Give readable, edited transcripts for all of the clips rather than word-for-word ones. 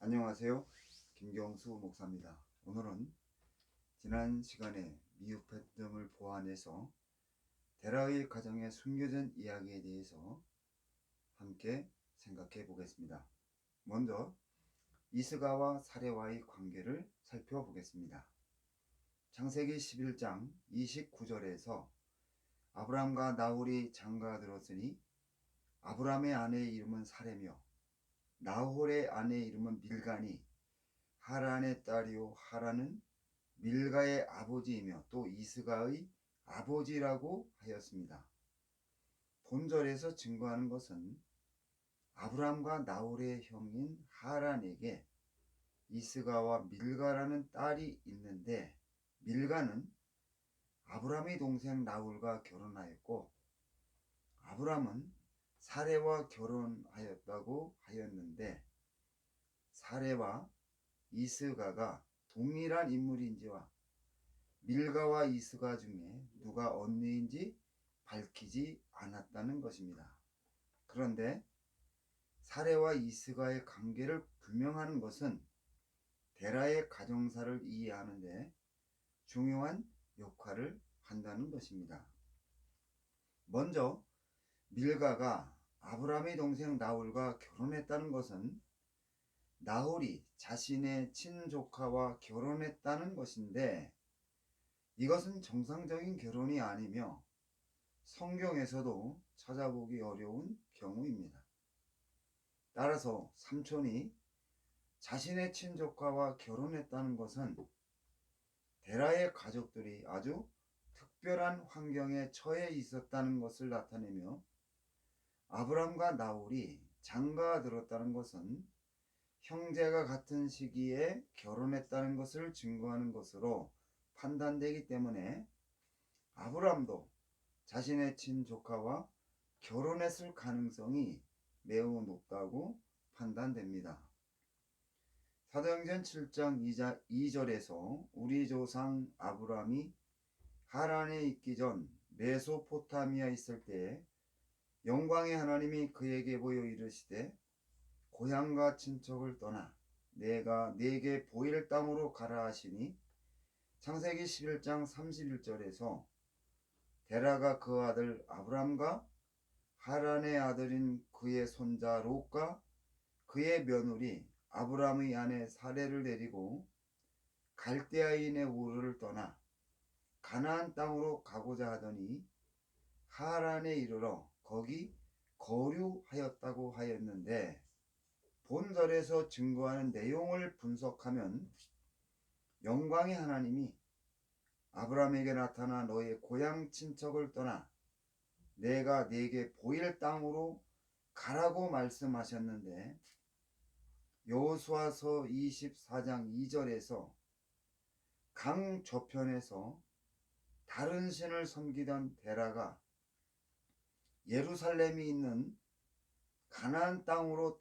안녕하세요. 김경수 목사입니다. 오늘은 지난 시간에 미흡했 등을 보완해서 데라의 가정에 숨겨진 이야기에 대해서 함께 생각해 보겠습니다. 먼저 이스가와 사레와의 관계를 살펴보겠습니다. 창세기 11장 29절에서 아브람과 나홀이 장가들었으니 아브람의 아내의 이름은 사레며 나홀의 아내의 이름은 밀가니 하란의 딸이요 하란은 밀가의 아버지이며 또 이스가의 아버지라고 하였습니다. 본절에서 증거하는 것은 아브람과 나홀의 형인 하란에게 이스가와 밀가라는 딸이 있는데, 밀가는 아브람의 동생 나홀과 결혼하였고 아브람은 사레와 결혼하였다고 하였는데, 사레와 이스가가 동일한 인물인지와 밀가와 이스가 중에 누가 언니인지 밝히지 않았다는 것입니다. 그런데 사레와 이스가의 관계를 규명하는 것은 데라의 가정사를 이해하는 데 중요한 역할을 한다는 것입니다. 먼저 밀가가 아브람의 동생 나홀과 결혼했다는 것은 나홀이 자신의 친조카와 결혼했다는 것인데, 이것은 정상적인 결혼이 아니며 성경에서도 찾아보기 어려운 경우입니다. 따라서 삼촌이 자신의 친조카와 결혼했다는 것은 데라의 가족들이 아주 특별한 환경에 처해 있었다는 것을 나타내며, 아브람과 나홀이 장가가 들었다는 것은 형제가 같은 시기에 결혼했다는 것을 증거하는 것으로 판단되기 때문에 아브람도 자신의 친조카와 결혼했을 가능성이 매우 높다고 판단됩니다. 사도행전 7장 2절에서 우리 조상 아브람이 하란에 있기 전 메소포타미아에 있을 때에 영광의 하나님이 그에게 보여 이르시되 고향과 친척을 떠나 내가 네게 보일 땅으로 가라 하시니, 창세기 11장 31절에서 데라가 그 아들 아브람과 하란의 아들인 그의 손자 롯과 그의 며느리 아브람의 아내 사레를 데리고 갈대아인의 우르를 떠나 가나안 땅으로 가고자 하더니 하란에 이르러 거기 거류하였다고 하였는데, 본절에서 증거하는 내용을 분석하면 영광의 하나님이 아브람에게 나타나 너의 고향 친척을 떠나 내가 네게 보일 땅으로 가라고 말씀하셨는데, 여호수아서 24장 2절에서 강 저편에서 다른 신을 섬기던 데라가 예루살렘이 있는 가나안 땅으로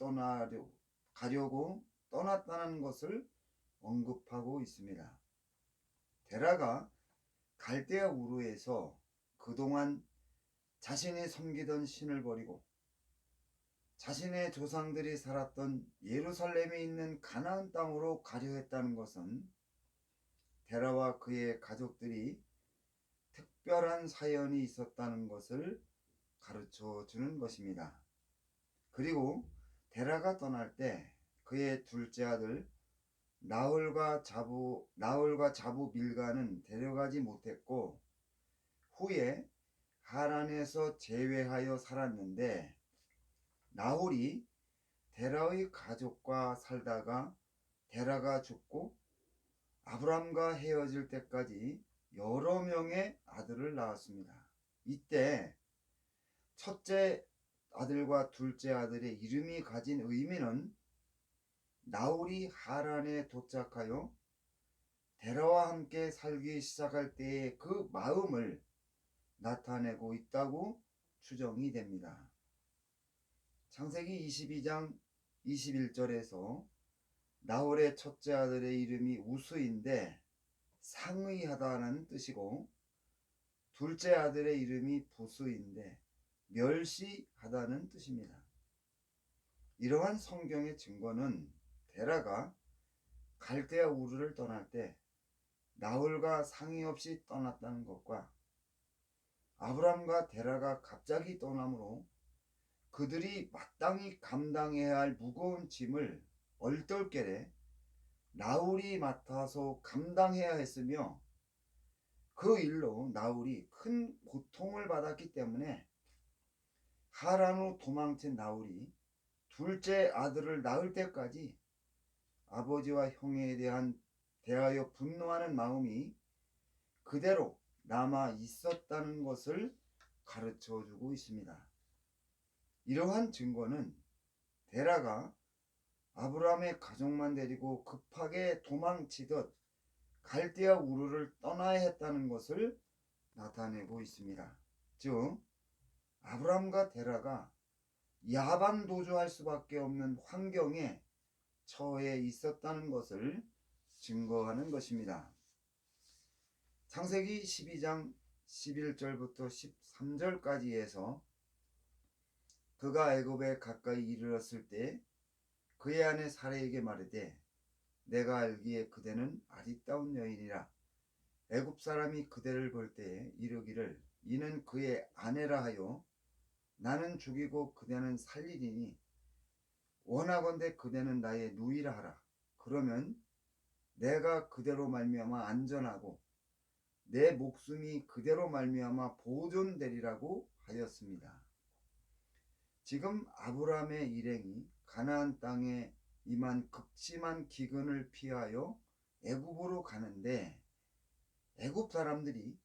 가려고 떠났다는 것을 언급하고 있습니다. 데라가 갈대아 우르에서 그동안 자신이 섬기던 신을 버리고 자신의 조상들이 살았던 예루살렘에 있는 가나안 땅으로 가려 했다는 것은 데라와 그의 가족들이 특별한 사연이 있었다는 것을 가르쳐 주는 것입니다. 그리고 데라가 떠날 때 그의 둘째 아들 나홀과 자부 밀가는 데려가지 못했고 후에 하란에서 제외하여 살았는데, 나홀이 데라의 가족과 살다가 데라가 죽고 아브람과 헤어질 때까지 여러 명의 아들을 낳았습니다. 이때 첫째 아들과 둘째 아들의 이름이 가진 의미는 나홀이 하란에 도착하여 데라와 함께 살기 시작할 때의 그 마음을 나타내고 있다고 추정이 됩니다. 창세기 22장 21절에서 나홀의 첫째 아들의 이름이 우스인데 상의하다는 뜻이고, 둘째 아들의 이름이 부스인데 멸시하다는 뜻입니다. 이러한 성경의 증거는 데라가 갈대아 우르를 떠날 때 나홀과 상의 없이 떠났다는 것과 아브람과 데라가 갑자기 떠남으로 그들이 마땅히 감당해야 할 무거운 짐을 얼떨결에 나홀이 맡아서 감당해야 했으며 그 일로 나홀이 큰 고통을 받았기 때문에 하란으로 도망친 나홀이 둘째 아들을 낳을 때까지 아버지와 형에 대하여 분노하는 마음이 그대로 남아 있었다는 것을 가르쳐 주고 있습니다. 이러한 증거는 데라가 아브라함의 가족만 데리고 급하게 도망치듯 갈대아 우르를 떠나야 했다는 것을 나타내고 있습니다. 즉 아브라함과 데라가 야반도주할 수밖에 없는 환경에 처해 있었다는 것을 증거하는 것입니다. 창세기 12장 11절부터 13절까지에서 그가 애굽에 가까이 이르렀을 때 그의 아내 사레에게 말하되 내가 알기에 그대는 아리따운 여인이라 애굽 사람이 그대를 볼 때에 이르기를 이는 그의 아내라 하여 나는 죽이고 그대는 살리리니 원하건대 그대는 나의 누이라 하라. 그러면 내가 그대로 말미암아 안전하고 내 목숨이 그대로 말미암아 보존되리라고 하였습니다. 지금 아브라함의 일행이 가나안 땅에 임한 극심한 기근을 피하여 애굽으로 가는데 애굽 사람들이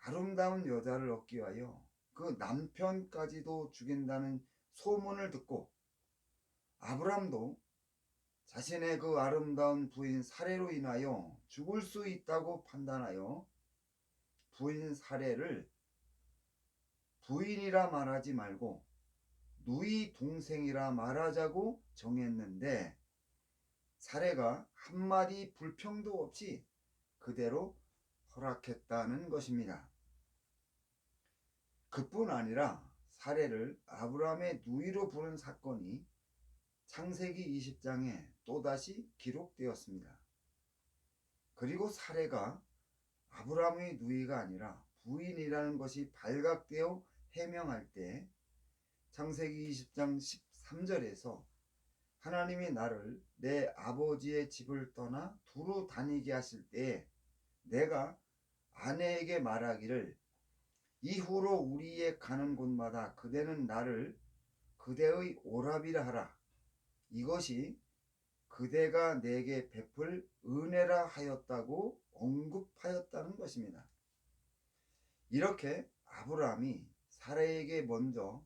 아름다운 여자를 얻기 위하여 그 남편까지도 죽인다는 소문을 듣고 아브람도 자신의 그 아름다운 부인 사레로 인하여 죽을 수 있다고 판단하여 부인 사레를 부인이라 말하지 말고 누이 동생이라 말하자고 정했는데 사레가 한마디 불평도 없이 그대로 허락했다는 것입니다. 그뿐 아니라 사레를 아브라함의 누이로 부른 사건이 창세기 20장에 또다시 기록되었습니다. 그리고 사레가 아브라함의 누이가 아니라 부인이라는 것이 발각되어 해명할 때 창세기 20장 13절에서 하나님이 나를 내 아버지의 집을 떠나 두루 다니게 하실 때에 내가 아내에게 말하기를 이후로 우리의 가는 곳마다 그대는 나를 그대의 오라비라 하라. 이것이 그대가 내게 베풀 은혜라 하였다고 언급하였다는 것입니다. 이렇게 아브라함이 사라에게 먼저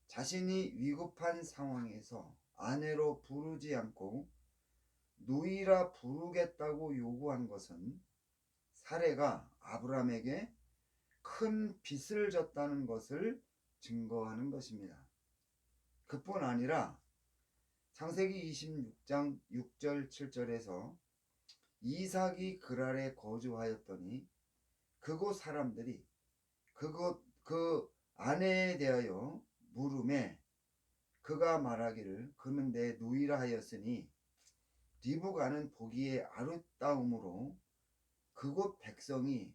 자신이 위급한 상황에서 아내로 부르지 않고 누이라 부르겠다고 요구한 것은 사레가 아브라함에게 큰 빚을 졌다는 것을 증거하는 것입니다. 그뿐 아니라 창세기 26장 6절 7절에서 이삭이 그랄에 거주하였더니 그곳 사람들이 그 아내에 대하여 물음에 그가 말하기를 그는 내 누이라 하였으니 리브가는 보기에 아름다움으로 그곳 백성이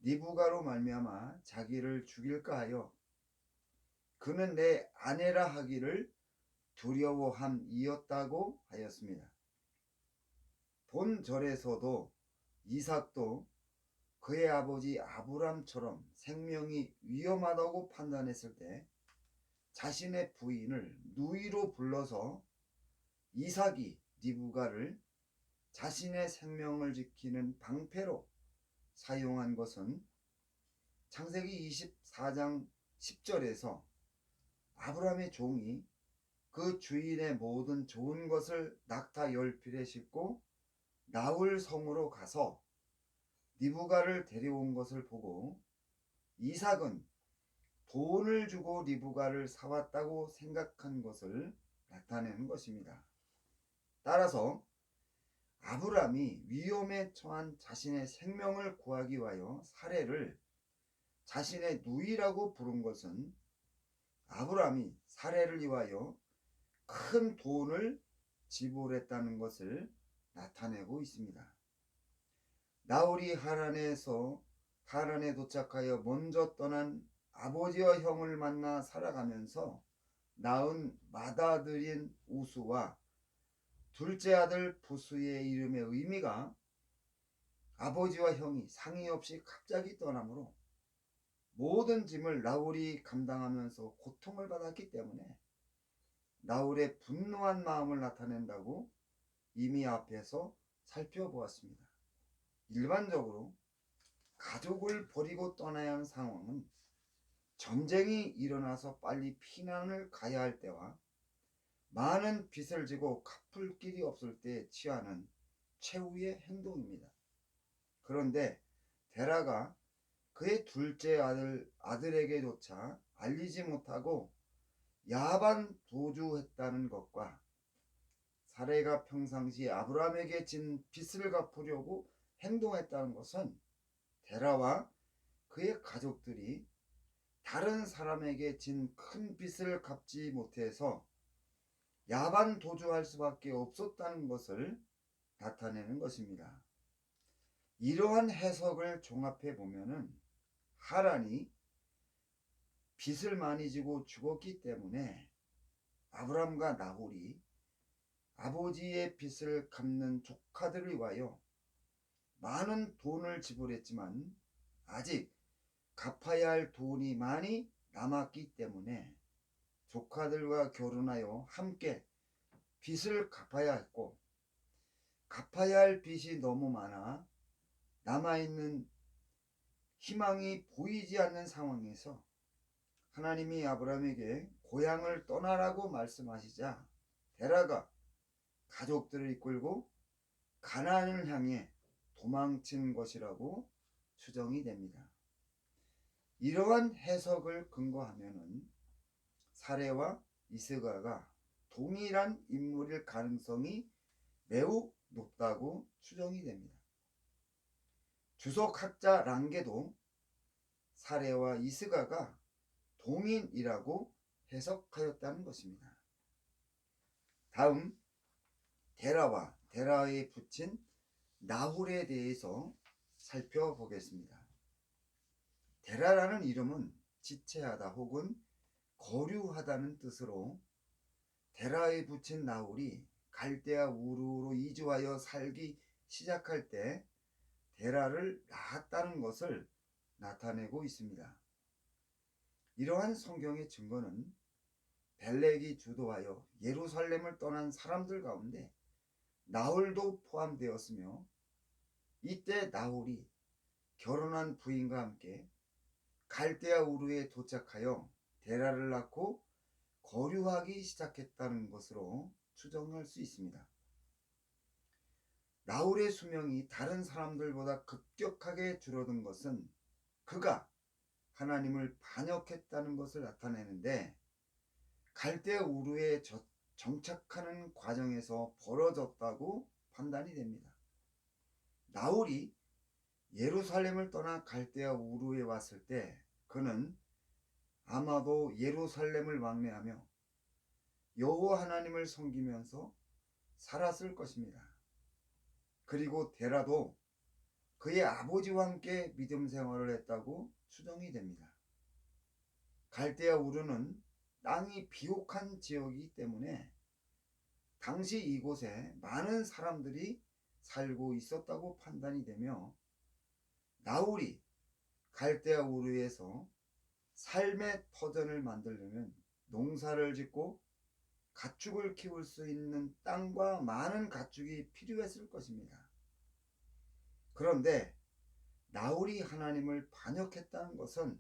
리브가로 말미암아 자기를 죽일까 하여 그는 내 아내라 하기를 두려워함이었다고 하였습니다. 본절에서도 이삭도 그의 아버지 아브람처럼 생명이 위험하다고 판단했을 때 자신의 부인을 누이로 불러서 이삭이 리브가를 자신의 생명을 지키는 방패로 사용한 것은 창세기 24장 10절에서 아브라함의 종이 그 주인의 모든 좋은 것을 낙타 열필에 싣고 나홀 성으로 가서 리브가를 데려온 것을 보고 이삭은 돈을 주고 리브가를 사왔다고 생각한 것을 나타내는 것입니다. 따라서 아브라함이 위험에 처한 자신의 생명을 구하기 위하여 사레를 자신의 누이라고 부른 것은 아브라함이 사레를 위하여 큰 돈을 지불했다는 것을 나타내고 있습니다. 나홀이 하란에 도착하여 먼저 떠난 아버지와 형을 만나 살아가면서 낳은 맏아들인 우수와 둘째 아들 부스의 이름의 의미가 아버지와 형이 상의 없이 갑자기 떠나므로 모든 짐을 나홀이 감당하면서 고통을 받았기 때문에 나홀의 분노한 마음을 나타낸다고 이미 앞에서 살펴보았습니다. 일반적으로 가족을 버리고 떠나야 하는 상황은 전쟁이 일어나서 빨리 피난을 가야 할 때와 많은 빚을 지고 갚을 길이 없을 때 취하는 최후의 행동입니다. 그런데 데라가 그의 둘째 아들에게조차 알리지 못하고 야반 도주했다는 것과 사레가 평상시 아브라함에게 진 빚을 갚으려고 행동했다는 것은 데라와 그의 가족들이 다른 사람에게 진 큰 빚을 갚지 못해서 야반 도주할 수밖에 없었다는 것을 나타내는 것입니다. 이러한 해석을 종합해 보면은 하란이 빚을 많이 지고 죽었기 때문에 아브람과 나홀이 아버지의 빚을 갚는 조카들을 위하여 많은 돈을 지불했지만 아직 갚아야 할 돈이 많이 남았기 때문에 조카들과 결혼하여 함께 빚을 갚아야 했고, 갚아야 할 빚이 너무 많아 남아있는 희망이 보이지 않는 상황에서 하나님이 아브라함에게 고향을 떠나라고 말씀하시자 데라가 가족들을 이끌고 가나안을 향해 도망친 것이라고 추정이 됩니다. 이러한 해석을 근거하면은 사레와 이스가가 동일한 인물일 가능성이 매우 높다고 추정이 됩니다. 주석학자 랑게도 사레와 이스가가 동인이라고 해석하였다는 것입니다. 다음 데라와 데라의 부친 나홀에 대해서 살펴보겠습니다. 데라라는 이름은 지체하다 혹은 거류하다는 뜻으로 데라의 부친 나홀이 갈대아 우르로 이주하여 살기 시작할 때 데라를 낳았다는 것을 나타내고 있습니다. 이러한 성경의 증거는 벨렉이 주도하여 예루살렘을 떠난 사람들 가운데 나홀도 포함되었으며 이때 나홀이 결혼한 부인과 함께 갈대아 우르에 도착하여 데라를 낳고 거류하기 시작했다는 것으로 추정할 수 있습니다. 나홀의 수명이 다른 사람들보다 급격하게 줄어든 것은 그가 하나님을 반역했다는 것을 나타내는데 갈대아 우르에 정착하는 과정에서 벌어졌다고 판단이 됩니다. 나홀이 예루살렘을 떠나 갈대아 우르에 왔을 때 그는 아마도 예루살렘을 왕래하며 여호와 하나님을 섬기면서 살았을 것입니다. 그리고 데라도 그의 아버지와 함께 믿음 생활을 했다고 추정이 됩니다. 갈대아 우르는 땅이 비옥한 지역이기 때문에 당시 이곳에 많은 사람들이 살고 있었다고 판단이 되며 나홀이 갈대아 우르에서 삶의 터전을 만들려면 농사를 짓고 가축을 키울 수 있는 땅과 많은 가축이 필요했을 것입니다. 그런데 나홀이 하나님을 반역했다는 것은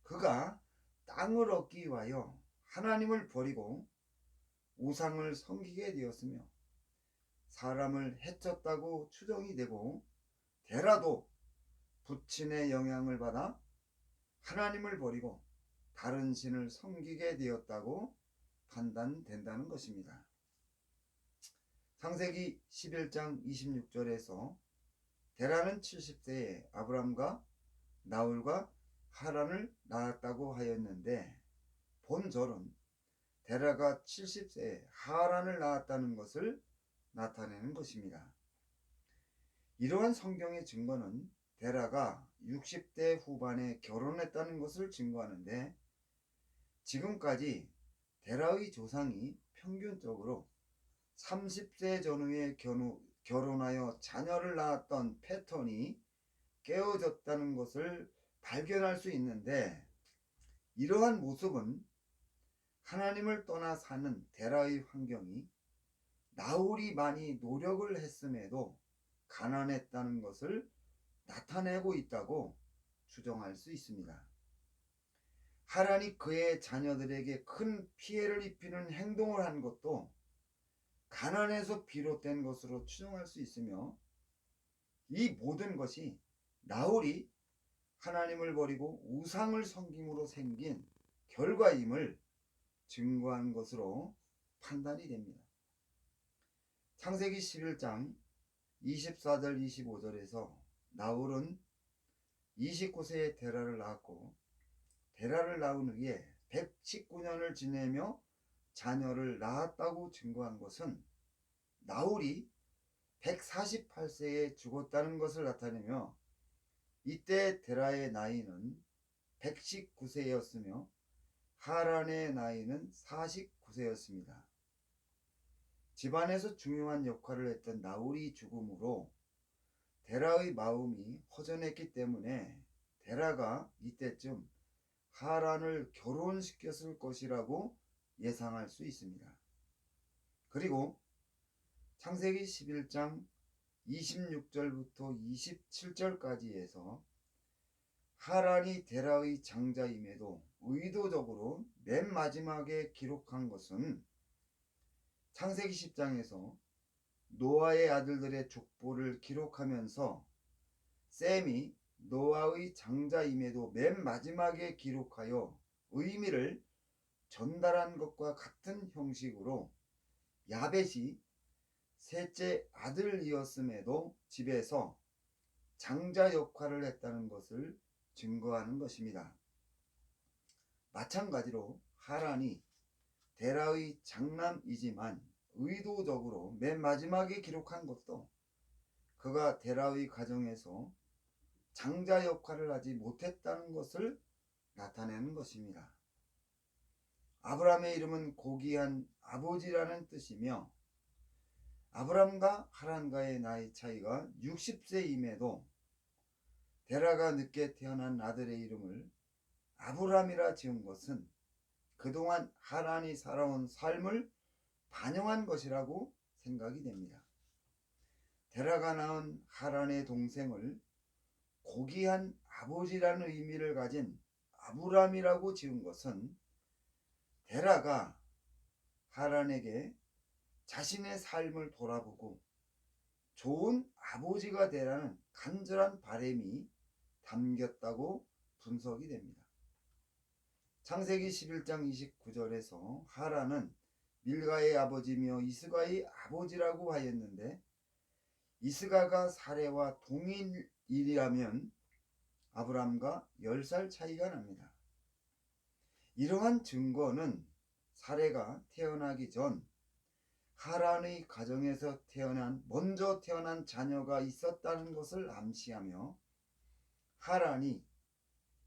그가 땅을 얻기 위하여 하나님을 버리고 우상을 섬기게 되었으며 사람을 해쳤다고 추정이 되고 데라도 부친의 영향을 받아 하나님을 버리고 다른 신을 섬기게 되었다고 판단된다는 것입니다. 창세기 11장 26절에서 데라는 70세에 아브람과 나홀과 하란을 낳았다고 하였는데 본절은 데라가 70세에 하란을 낳았다는 것을 나타내는 것입니다. 이러한 성경의 증거는 데라가 60대 후반에 결혼했다는 것을 증거하는데, 지금까지 데라의 조상이 평균적으로 30세 전후에 결혼하여 자녀를 낳았던 패턴이 깨어졌다는 것을 발견할 수 있는데, 이러한 모습은 하나님을 떠나 사는 데라의 환경이 나홀이 많이 노력을 했음에도 가난했다는 것을 나타내고 있다고 추정할 수 있습니다. 하란이 그의 자녀들에게 큰 피해를 입히는 행동을 한 것도 가난에서 비롯된 것으로 추정할 수 있으며, 이 모든 것이 나홀이 하나님을 버리고 우상을 섬김으로 생긴 결과임을 증거한 것으로 판단이 됩니다. 창세기 11장 24절 25절에서 나홀은 29세에 데라를 낳았고, 데라를 낳은 후에 119년을 지내며 자녀를 낳았다고 증거한 것은 나홀이 148세에 죽었다는 것을 나타내며, 이때 데라의 나이는 119세였으며 하란의 나이는 49세였습니다. 집안에서 중요한 역할을 했던 나홀이 죽음으로 데라의 마음이 허전했기 때문에 데라가 이때쯤 하란을 결혼시켰을 것이라고 예상할 수 있습니다. 그리고 창세기 11장 26절부터 27절까지에서 하란이 데라의 장자임에도 의도적으로 맨 마지막에 기록한 것은 창세기 10장에서 노아의 아들들의 족보를 기록하면서 셈이 노아의 장자임에도 맨 마지막에 기록하여 의미를 전달한 것과 같은 형식으로 야벳이 셋째 아들이었음에도 집에서 장자 역할을 했다는 것을 증거하는 것입니다. 마찬가지로 하란이 데라의 장남이지만 의도적으로 맨 마지막에 기록한 것도 그가 데라의 가정에서 장자 역할을 하지 못했다는 것을 나타내는 것입니다. 아브라함의 이름은 고귀한 아버지라는 뜻이며, 아브라함과 하란과의 나이 차이가 60세임에도 데라가 늦게 태어난 아들의 이름을 아브람이라 지은 것은 그동안 하란이 살아온 삶을 반영한 것이라고 생각이 됩니다. 데라가 낳은 하란의 동생을 고귀한 아버지라는 의미를 가진 아브람이라고 지은 것은 데라가 하란에게 자신의 삶을 돌아보고 좋은 아버지가 되라는 간절한 바람이 담겼다고 분석이 됩니다. 창세기 11장 29절에서 하란은 밀가의 아버지며 이스가의 아버지라고 하였는데, 이스가가 사레와 동일이라면 아브람과 10살 차이가 납니다. 이러한 증거는 사레가 태어나기 전 하란의 가정에서 먼저 태어난 자녀가 있었다는 것을 암시하며, 하란이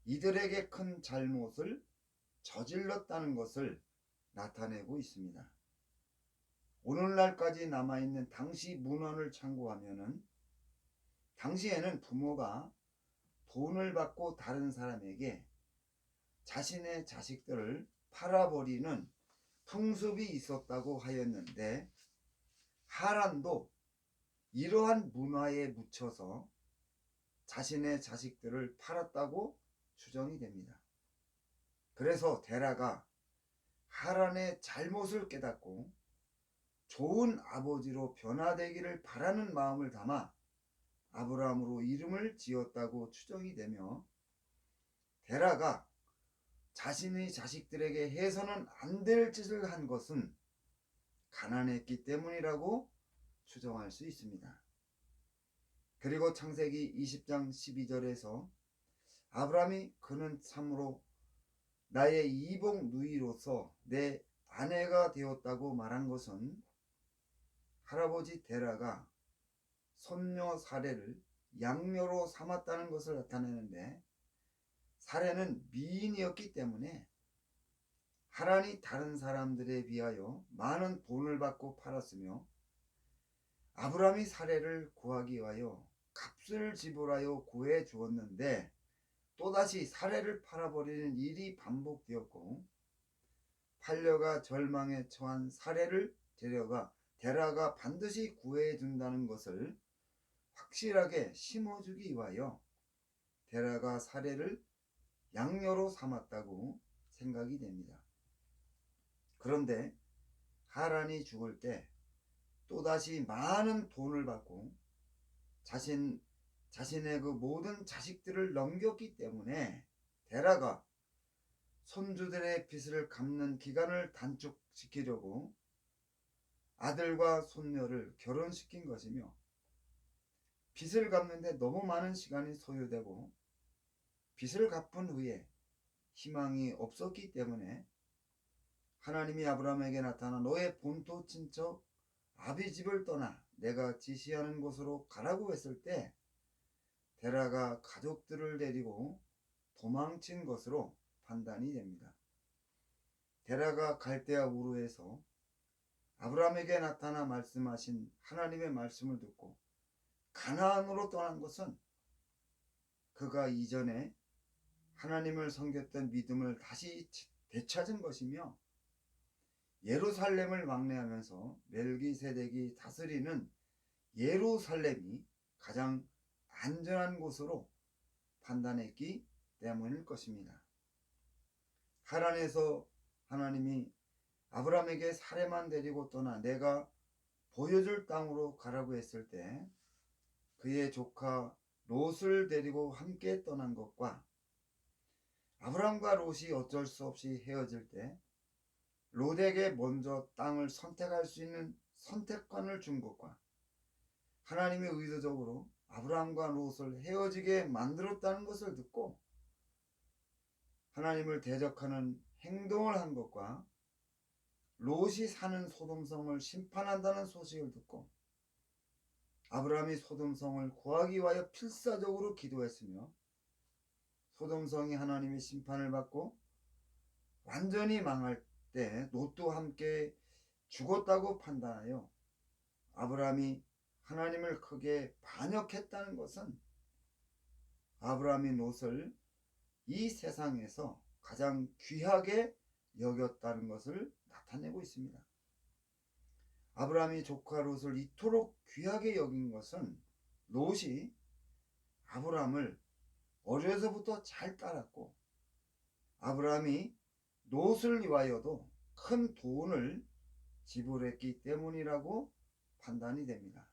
이들에게 큰 잘못을 저질렀다는 것을 나타내고 있습니다. 오늘날까지 남아있는 당시 문헌을 참고하면 당시에는 부모가 돈을 받고 다른 사람에게 자신의 자식들을 팔아버리는 풍습이 있었다고 하였는데, 하란도 이러한 문화에 묻혀서 자신의 자식들을 팔았다고 추정이 됩니다. 그래서 데라가 하란의 잘못을 깨닫고 좋은 아버지로 변화되기를 바라는 마음을 담아 아브라함으로 이름을 지었다고 추정이 되며, 데라가 자신의 자식들에게 해서는 안 될 짓을 한 것은 가난했기 때문이라고 추정할 수 있습니다. 그리고 창세기 20장 12절에서 아브라함이 그는 참으로 나의 이복 누이로서 내 아내가 되었다고 말한 것은 할아버지 데라가 손녀 사례를 양녀로 삼았다는 것을 나타내는데, 사례는 미인이었기 때문에 하란이 다른 사람들에 비하여 많은 돈을 받고 팔았으며, 아브람이 사례를 구하기 위하여 값을 지불하여 구해 주었는데 또다시 사례를 팔아버리는 일이 반복되었고, 팔려가 절망에 처한 사례를 데라가 반드시 구해준다는 것을 확실하게 심어주기 위하여 데라가 사례를 양녀로 삼았다고 생각이 됩니다. 그런데 하란이 죽을 때 또다시 많은 돈을 받고 자신의 그 모든 자식들을 넘겼기 때문에 데라가 손주들의 빚을 갚는 기간을 단축시키려고 아들과 손녀를 결혼시킨 것이며, 빚을 갚는데 너무 많은 시간이 소요되고 빚을 갚은 후에 희망이 없었기 때문에 하나님이 아브라함에게 나타나 너의 본토 친척 아비 집을 떠나 내가 지시하는 곳으로 가라고 했을 때 데라가 가족들을 데리고 도망친 것으로 판단이 됩니다. 데라가 갈대아 우르에서 아브라함에게 나타나 말씀하신 하나님의 말씀을 듣고 가나안으로 떠난 것은 그가 이전에 하나님을 섬겼던 믿음을 다시 되찾은 것이며, 예루살렘을 왕래하면서 멜기세덱이 다스리는 예루살렘이 가장 안전한 곳으로 판단했기 때문일 것입니다. 하란에서 하나님이 아브라함에게 사례만 데리고 떠나 내가 보여줄 땅으로 가라고 했을 때 그의 조카 롯을 데리고 함께 떠난 것과, 아브라함과 롯이 어쩔 수 없이 헤어질 때 롯에게 먼저 땅을 선택할 수 있는 선택권을 준 것과, 하나님이 의도적으로 아브라함과 롯을 헤어지게 만들었다는 것을 듣고 하나님을 대적하는 행동을 한 것과, 롯이 사는 소돔성을 심판한다는 소식을 듣고 아브라함이 소돔성을 구하기 위하여 필사적으로 기도했으며, 소돔성이 하나님의 심판을 받고 완전히 망할 때 롯도 함께 죽었다고 판단하여 아브라함이 하나님을 크게 반역했다는 것은 아브라함이 롯을 이 세상에서 가장 귀하게 여겼다는 것을 나타내고 있습니다. 아브라함이 조카 롯을 이토록 귀하게 여긴 것은 롯이 아브라함을 어려서부터 잘 따랐고 아브라함이 롯을 위하여도 큰 돈을 지불했기 때문이라고 판단이 됩니다.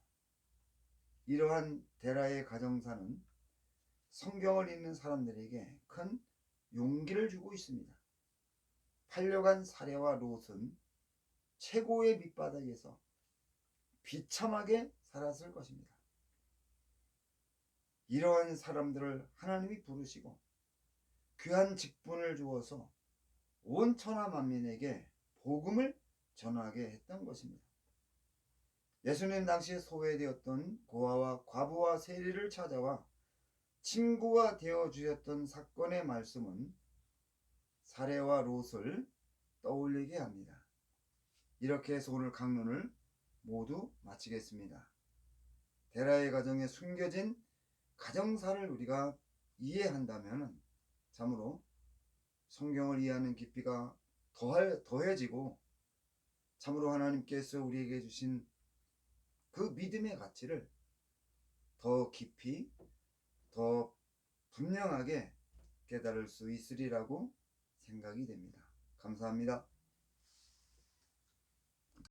이러한 데라의 가정사는 성경을 읽는 사람들에게 큰 용기를 주고 있습니다. 팔려간 사례와 롯은 최고의 밑바닥에서 비참하게 살았을 것입니다. 이러한 사람들을 하나님이 부르시고 귀한 직분을 주어서 온 천하 만민에게 복음을 전하게 했던 것입니다. 예수님 당시에 소외되었던 고아와 과부와 세리를 찾아와 친구가 되어 주셨던 사건의 말씀은 사례와 롯을 떠올리게 합니다. 이렇게 해서 오늘 강론을 모두 마치겠습니다. 데라의 가정에 숨겨진 가정사를 우리가 이해한다면 참으로 성경을 이해하는 깊이가 더해지고 참으로 하나님께서 우리에게 주신 그 믿음의 가치를 더 깊이 더 분명하게 깨달을 수 있으리라고 생각이 됩니다. 감사합니다.